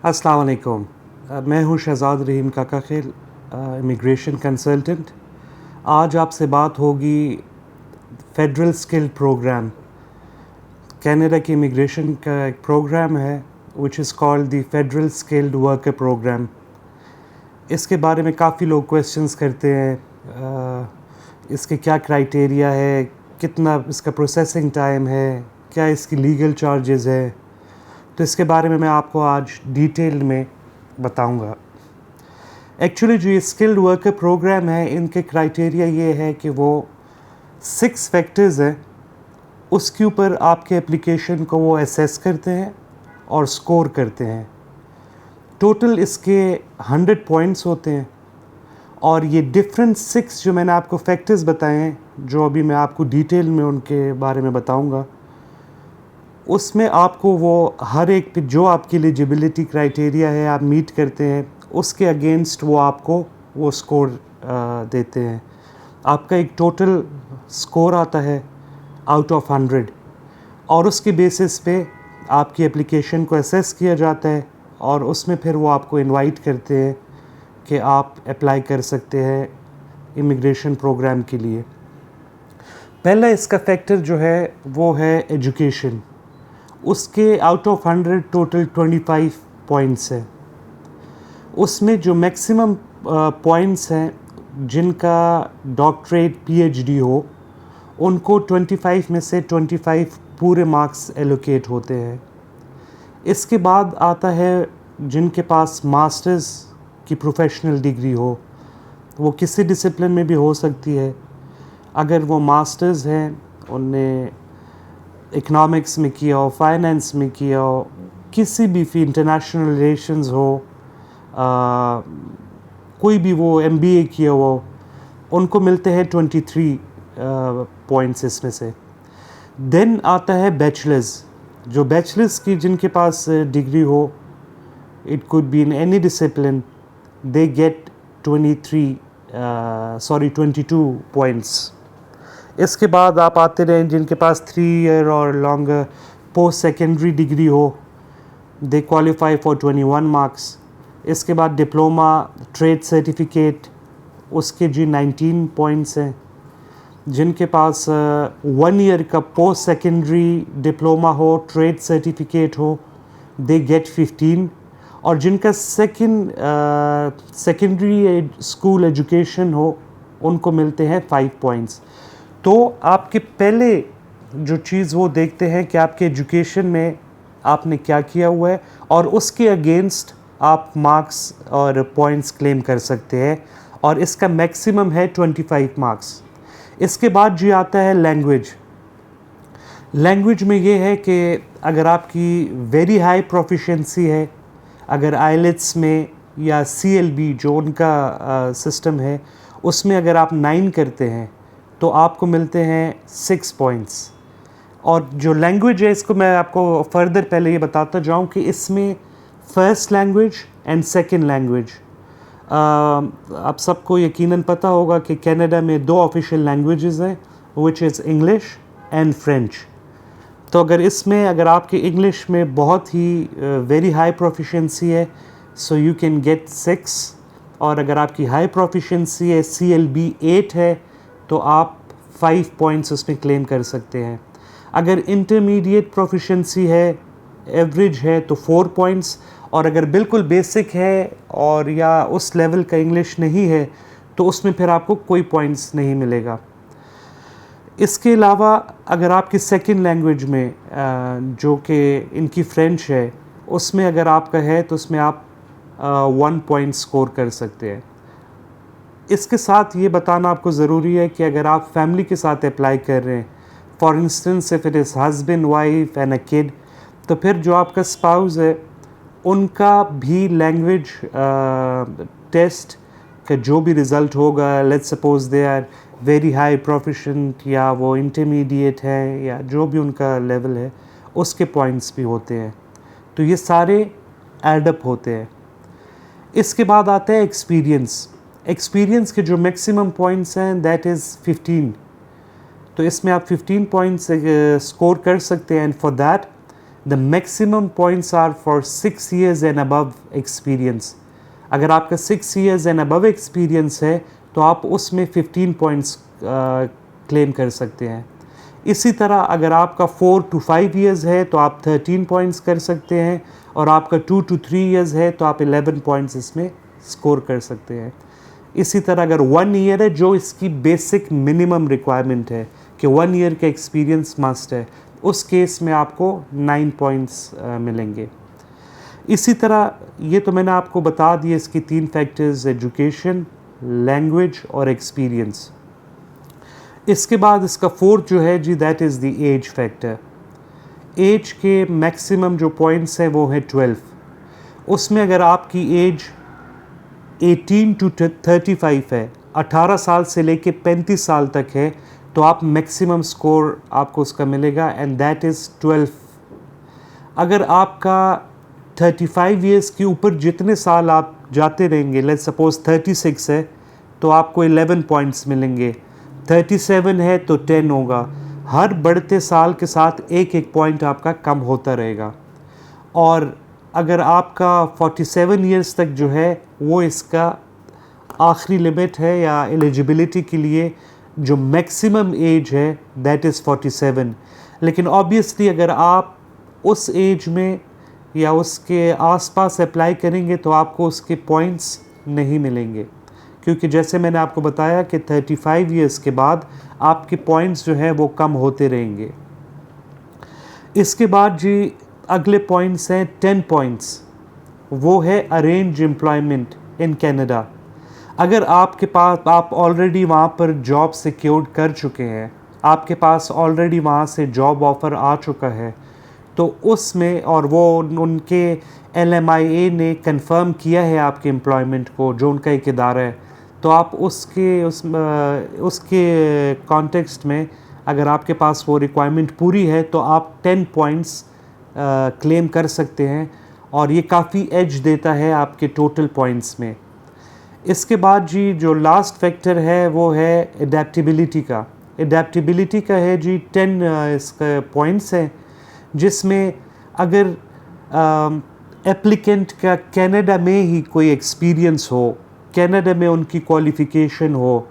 अस्सलाम वालेकुम। मैं हूँ शहज़ाद रहीम काकाखेल, इमिग्रेशन कंसल्टेंट। आज आपसे बात होगी फेडरल स्किल प्रोग्राम। कनाडा की इमिग्रेशन का एक प्रोग्राम है which is called the federal skilled worker programme. इसके बारे में काफ़ी लोग क्वेश्चंस करते हैं। इसके क्या क्राइटेरिया है, कितना इसका प्रोसेसिंग टाइम है, क्या इसकी लीगल चार्जेस है। तो इसके बारे में मैं आपको आज डिटेल में बताऊंगा। एक्चुअली जो ये स्किल्ड वर्कर प्रोग्राम है, इनके क्राइटेरिया ये है कि वो 6 फैक्टर्स हैं, उसके ऊपर आपके एप्लीकेशन को वो असेस करते हैं और स्कोर करते हैं। टोटल इसके 100 पॉइंट्स होते हैं और ये डिफरेंट 6 जो मैंने आपको फैक्टर्स बताए हैं, जो अभी मैं आपको डिटेल में उनके बारे में बताऊंगा, उसमें आपको वो हर एक पे जो आपकी एलिजिबिलिटी क्राइटेरिया है आप मीट करते हैं, उसके अगेंस्ट वो आपको वो स्कोर देते हैं। आपका एक टोटल स्कोर आता है आउट ऑफ 100 और उसके बेसिस पे आपकी एप्लीकेशन को असेस किया जाता है और उसमें फिर वो आपको इनवाइट करते हैं कि आप अप्लाई कर सकते हैं इमिग्रेशन प्रोग्राम के लिए। पहला इसका फैक्टर जो है वो है एजुकेशन। उसके आउट ऑफ 100 टोटल 25 पॉइंट्स है। उसमें जो मैक्सिमम पॉइंट्स हैं जिनका डॉक्टरेट पीएचडी हो, उनको 25 में से 25 पूरे मार्क्स एलोकेट होते हैं। इसके बाद आता है जिनके पास मास्टर्स की प्रोफेशनल डिग्री हो, वो किसी डिसिप्लिन में भी हो सकती है। अगर वो मास्टर्स हैं, उनने इकोनॉमिक्स में किया हो, फाइनेंस में किया हो, किसी भी इंटरनेशनल रिलेशंस हो, कोई भी वो एमबीए किया हो, उनको मिलते हैं 23 पॉइंट्स इसमें से। देन आता है बैचलर्स। जो बैचलर्स की जिनके पास डिग्री हो, it could be in any discipline, they get 22 points. इसके बाद आप आते रहें जिनके पास 3 ईयर और लॉन्गर पोस्ट सेकेंडरी डिग्री हो, दे क्वालिफाई फॉर 21 मार्क्स। इसके बाद डिप्लोमा ट्रेड सर्टिफिकेट, उसके जी 19 पॉइंट्स हैं। जिनके पास 1 ईयर का पोस्ट सेकेंडरी डिप्लोमा हो, ट्रेड सर्टिफिकेट हो, दे गेट 15। और जिनका सेकेंडरी स्कूल एजुकेशन हो, उनको मिलते हैं 5 पॉइंट्स। तो आपके पहले जो चीज़ वो देखते हैं कि आपके एजुकेशन में आपने क्या किया हुआ है और उसके अगेंस्ट आप मार्क्स और पॉइंट्स क्लेम कर सकते हैं, और इसका मैक्सिमम है 25 मार्क्स। इसके बाद जी आता है लैंग्वेज। लैंग्वेज में ये है कि अगर आपकी वेरी हाई प्रोफिशिएंसी है, अगर आईलेट्स में या सीएलबी जो उनका सिस्टम है, उसमें अगर आप 9 करते हैं तो आपको मिलते हैं 6 पॉइंट्स। और जो लैंग्वेज है, इसको मैं आपको फर्दर पहले ये बताता जाऊँ कि इसमें first language and second language, आप सबको यकीनन पता होगा कि कनाडा में 2 ऑफिशियल लैंग्वेजेस हैं, which is English and French. तो अगर आपकी इंग्लिश में बहुत ही वेरी हाई प्रोफिशिएंसी है, सो यू कैन गेट 6। और अगर आपकी हाई प्रोफिशिएंसी है, CLB 8 है, तो आप 5 पॉइंट्स उसमें क्लेम कर सकते हैं। अगर इंटरमीडिएट प्रोफिशिएंसी है, एवरेज है, तो 4 पॉइंट्स। और अगर बिल्कुल बेसिक है और या उस लेवल का इंग्लिश नहीं है, तो उसमें फिर आपको कोई पॉइंट्स नहीं मिलेगा। इसके अलावा अगर आपकी सेकंड लैंग्वेज में जो कि इनकी फ्रेंच है, उसमें अगर आपका है तो उसमें आप 1 पॉइंट स्कोर कर सकते हैं। इसके साथ ये बताना आपको ज़रूरी है कि अगर आप फैमिली के साथ अप्लाई कर रहे हैं, for instance if it is husband, wife and a kid, तो फिर जो आपका स्पाउस है, उनका भी लैंग्वेज टेस्ट का जो भी रिज़ल्ट होगा, let's suppose they are very high proficient या वो इंटरमीडिएट है या जो भी उनका लेवल है, उसके पॉइंट्स भी होते हैं। तो ये सारे एडअप होते हैं। इसके बाद आता है एक्सपीरियंस। एक्सपीरियंस के जो मैक्सिमम पॉइंट्स हैं, दैट इज़ 15। तो इसमें आप 15 पॉइंट्स स्कोर कर सकते हैं, and for that the maximum points are for 6 years and above experience. अगर आपका 6 years एंड अबव एक्सपीरियंस है तो आप उसमें 15 पॉइंट्स क्लेम कर सकते हैं। इसी तरह अगर आपका 4 to 5 years है तो आप 13 पॉइंट्स कर सकते हैं, और आपका 2 to 3 years है तो आप 11 पॉइंट्स इसमें स्कोर कर सकते हैं। इसी तरह अगर 1 year है, जो इसकी बेसिक मिनिमम रिक्वायरमेंट है कि 1 year का एक्सपीरियंस मस्ट है, उस केस में आपको 9 पॉइंट्स मिलेंगे। इसी तरह ये तो मैंने आपको बता दिए इसकी 3 फैक्टर्स, एजुकेशन, लैंग्वेज और एक्सपीरियंस। इसके बाद इसका फोर्थ जो है जी, that is the age factor. Age के मैक्सिमम जो पॉइंट्स हैं वो है 12। उसमें अगर आपकी एज 18 to 35 है, 18 साल से लेके 35 साल तक है, तो आप मैक्सिमम स्कोर आपको उसका मिलेगा, एंड दैट इज़ 12। अगर आपका 35 ईयर्स के ऊपर जितने साल आप जाते रहेंगे, लेट्स सपोज 36 है तो आपको 11 पॉइंट्स मिलेंगे, 37 है तो 10 होगा। हर बढ़ते साल के साथ एक एक पॉइंट आपका कम होता रहेगा। और अगर आपका 47 ईयर्स तक जो है वो इसका आखिरी लिमिट है, या एलिजिबिलिटी के लिए जो मैक्सिमम एज है दैट इज़ 47। लेकिन ऑब्वियसली अगर आप उस एज में या उसके आसपास अप्लाई करेंगे तो आपको उसके पॉइंट्स नहीं मिलेंगे, क्योंकि जैसे मैंने आपको बताया कि 35 ईयर्स के बाद आपके पॉइंट्स जो हैं वो कम होते रहेंगे। इसके बाद जी अगले पॉइंट्स हैं 10 पॉइंट्स, वो है अरेंज एम्प्लॉयमेंट इन कनाडा। अगर आपके पास आप ऑलरेडी वहाँ पर जॉब सिक्योर्ड कर चुके हैं, आपके पास ऑलरेडी वहाँ से जॉब ऑफ़र आ चुका है, तो उसमें और वो उनके LMIA ने कंफर्म किया है आपके एम्प्लॉयमेंट को, जो उनका एक इदारा है, तो आप उसके कॉन्टेक्स्ट में अगर आपके पास वो रिक्वायरमेंट पूरी है तो आप 10 पॉइंट्स क्लेम कर सकते हैं, और ये काफ़ी एज देता है आपके टोटल पॉइंट्स में। इसके बाद जी जो लास्ट फैक्टर है वो है एडेप्टेबिलिटी का। एडेप्टेबिलिटी का है जी 10 इसका पॉइंट्स हैं, जिसमें अगर एप्लीकेंट का कनाडा में ही कोई एक्सपीरियंस हो, कनाडा में उनकी क्वालिफ़िकेशन हो,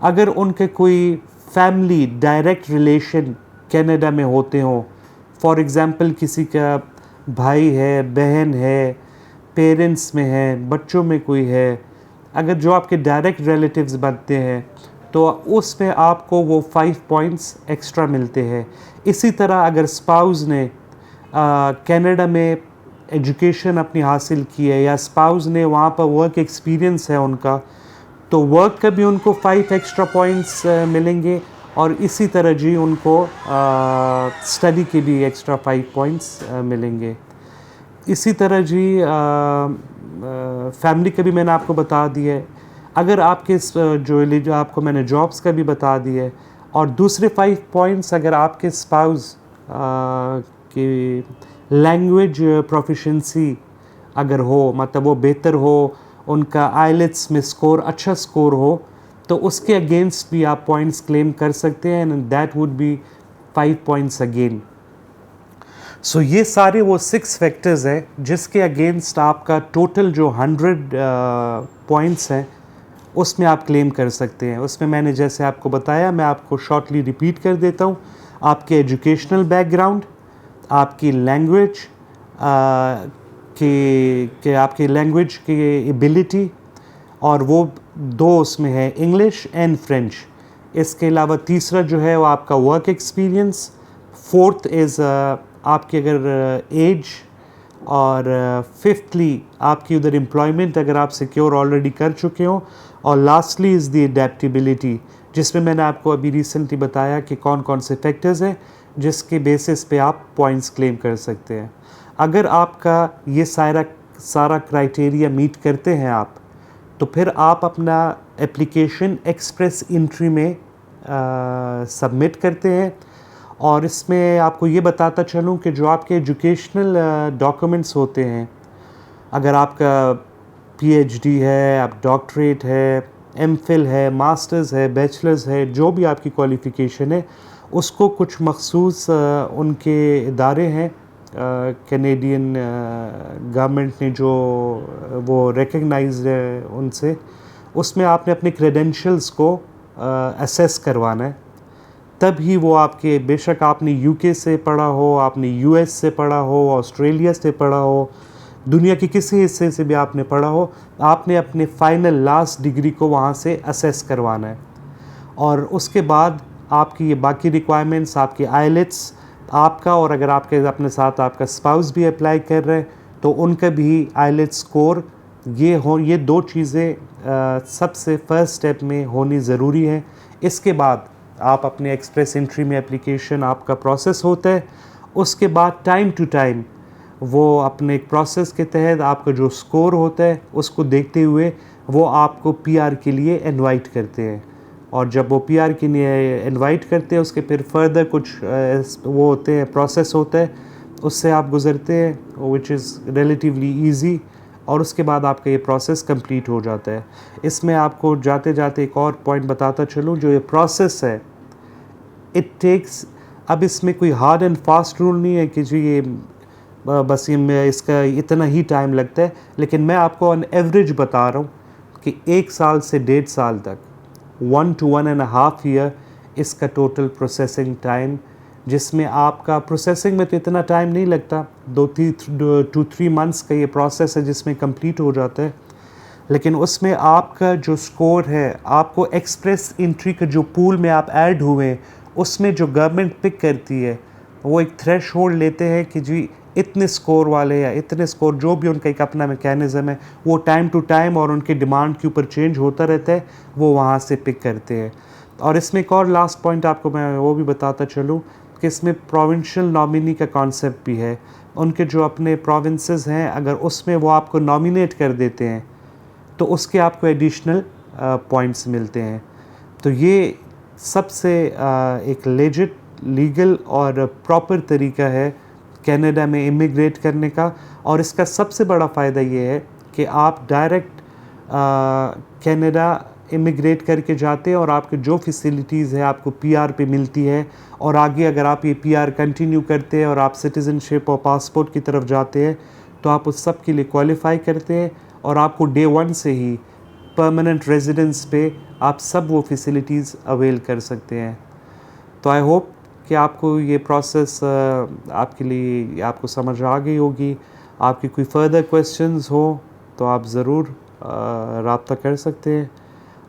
अगर उनके कोई फैमिली डायरेक्ट रिलेशन कनाडा में होते हों, फॉर एग्ज़ाम्पल किसी का भाई है, बहन है, पेरेंट्स में है, बच्चों में कोई है, अगर जो आपके डायरेक्ट रिलेटिव्स बनते हैं तो उसमें आपको वो 5 पॉइंट्स एक्स्ट्रा मिलते हैं। इसी तरह अगर स्पाउस ने कनाडा में एजुकेशन अपनी हासिल की है, या स्पाउस ने वहाँ पर वर्क एक्सपीरियंस है उनका, तो वर्क का भी उनको 5 एक्स्ट्रा पॉइंट्स मिलेंगे, और इसी तरह जी उनको स्टडी के भी एक्स्ट्रा 5 पॉइंट्स मिलेंगे। इसी तरह जी फैमिली का भी मैंने आपको बता दिया है। अगर आपके जो आपको मैंने जॉब्स का भी बता दिया है, और दूसरे 5 पॉइंट्स अगर आपके स्पाउस की लैंग्वेज प्रोफिशिएंसी अगर हो, मतलब वो बेहतर हो, उनका आइलेट्स में स्कोर अच्छा स्कोर हो, तो उसके अगेंस्ट भी आप पॉइंट्स क्लेम कर सकते हैं, and that would be 5 points again. So ये सारे वो 6 फैक्टर्स हैं जिसके अगेंस्ट आपका टोटल जो 100 पॉइंट्स हैं उसमें आप क्लेम कर सकते हैं। उसमें मैंने जैसे आपको बताया, मैं आपको शॉर्टली रिपीट कर देता हूँ। आपके एजुकेशनल बैकग्राउंड, आपकी लैंग्वेज के आपकी लैंग्वेज की एबिलिटी, और वो 2 उसमें है इंग्लिश एंड फ्रेंच। इसके अलावा तीसरा जो है वो आपका वर्क एक्सपीरियंस, फोर्थ इज़ आपकी अगर एज, और फिफ्थली आपकी उधर एम्प्लॉयमेंट अगर आप सिक्योर ऑलरेडी कर चुके हो, और लास्टली इज़ द एडेप्टेबिलिटी, जिसमें मैंने आपको अभी रिसेंटली बताया कि कौन कौन से फैक्टर्स हैं जिसके बेसिस पे आप पॉइंट्स क्लेम कर सकते हैं। अगर आपका ये सारा क्राइटेरिया मीट करते हैं आप, तो फिर आप अपना एप्लीकेशन एक्सप्रेस एंट्री में सबमिट करते हैं। और इसमें आपको ये बताता चलूँ कि जो आपके एजुकेशनल डॉक्यूमेंट्स होते हैं, अगर आपका PhD है, आप डॉक्टरेट है, MPhil है, मास्टर्स है, बैचलर्स है, जो भी आपकी क्वालिफ़िकेशन है, उसको कुछ मखसूस उनके इदारे हैं कैनेडियन गवर्नमेंट ने जो वो रिकग्नाइज्ड है उनसे, उसमें आपने अपने क्रेडेंशियल्स को असेस करवाना है। तब ही वो आपके, बेशक आपने यूके से पढ़ा हो, आपने यूएस से पढ़ा हो, ऑस्ट्रेलिया से पढ़ा हो, दुनिया के किसी हिस्से से भी आपने पढ़ा हो, आपने अपने फाइनल लास्ट डिग्री को वहाँ से असेस करवाना है। और उसके बाद आपकी ये बाकी रिक्वायरमेंट्स, आपकी आइलेट्स आपका, और अगर आपके अपने साथ आपका स्पाउस भी अप्लाई कर रहे हैं तो उनका भी आइलेट्स स्कोर ये दो चीज़ें सबसे फर्स्ट स्टेप में होनी ज़रूरी है। इसके बाद आप अपने एक्सप्रेस एंट्री में एप्लीकेशन आपका प्रोसेस होता है। उसके बाद टाइम टू टाइम वो अपने एक प्रोसेस के तहत आपका जो स्कोर होता है उसको देखते हुए वो आपको पीआर के लिए इनवाइट करते हैं। और जब वो पीआर के लिए इनवाइट करते हैं उसके फिर फर्दर कुछ वो होते हैं, प्रोसेस होता है, उससे आप गुज़रते हैं, विच इज़ रिलेटिवली ईजी। और उसके बाद आपका ये प्रोसेस कंप्लीट हो जाता है। इसमें आपको जाते जाते एक और पॉइंट बताता चलूँ, जो ये प्रोसेस है इट टेक्स, अब इसमें कोई हार्ड एंड फास्ट रूल नहीं है कि जी ये बस ये इसका इतना ही टाइम लगता है, लेकिन मैं आपको ऑन एवरेज बता रहा हूँ कि 1 साल से 1.5 साल तक, 1 to 1.5 ईयर इसका टोटल प्रोसेसिंग टाइम, जिसमें आपका प्रोसेसिंग में तो इतना टाइम नहीं लगता, 2-3 मंथ्स का ये प्रोसेस है जिसमें कंप्लीट हो जाता है। लेकिन उसमें आपका जो स्कोर है, आपको एक्सप्रेस एंट्री का जो पूल में आप ऐड हुए, उसमें जो गवर्नमेंट पिक करती है वो एक थ्रेश होल्ड लेते हैं कि जी इतने स्कोर वाले या इतने स्कोर, जो भी उनका एक अपना मैकेनिज़्म है, वो टाइम टू टाइम और उनके डिमांड के ऊपर चेंज होता रहता है, वो वहाँ से पिक करते हैं। और इसमें एक और लास्ट पॉइंट आपको मैं वो भी बताता चलूँ कि इसमें प्रोविंशियल नॉमिनी का कॉन्सेप्ट भी है। उनके जो अपने प्रोविंसेस हैं, अगर उसमें वो आपको नॉमिनेट कर देते हैं तो उसके आपको एडिशनल पॉइंट्स मिलते हैं। तो ये सबसे एक लेजिट, लीगल और प्रॉपर तरीका है कनाडा में इमिग्रेट करने का। और इसका सबसे बड़ा फ़ायदा ये है कि आप डायरेक्ट कनाडा इमिग्रेट करके जाते हैं और आपके जो फैसिलिटीज़ है आपको पीआर पे मिलती है। और आगे अगर आप ये पीआर कंटिन्यू करते हैं और आप सिटीज़नशिप और पासपोर्ट की तरफ जाते हैं तो आप उस सब के लिए क्वालिफाई करते हैं और आपको डे 1 से ही परमानेंट रेजिडेंस पे आप सब वो फैसिलिटीज़ अवेल कर सकते हैं। तो आई होप कि आपको ये प्रोसेस आपके लिए आपको समझ आ गई होगी। आपकी कोई फर्दर क्वेश्चंस हो तो आप ज़रूर रब्ता कर सकते हैं।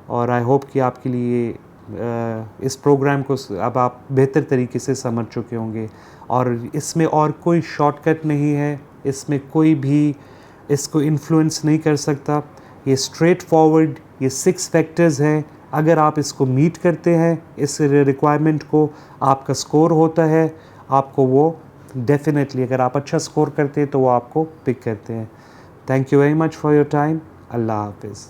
और आई होप कि आपके लिए इस प्रोग्राम को अब आप बेहतर तरीके से समझ चुके होंगे। और इसमें और कोई शॉर्टकट नहीं है, इसमें कोई भी इसको इन्फ्लुएंस नहीं कर सकता। ये स्ट्रेट फॉरवर्ड, ये 6 फैक्टर्स हैं। अगर आप इसको मीट करते हैं, इस रिक्वायरमेंट को, आपका स्कोर होता है, आपको वो डेफिनेटली, अगर आप अच्छा स्कोर करते हैं तो वो आपको पिक करते हैं। Thank you very much for your time. अल्लाह हाफिज़।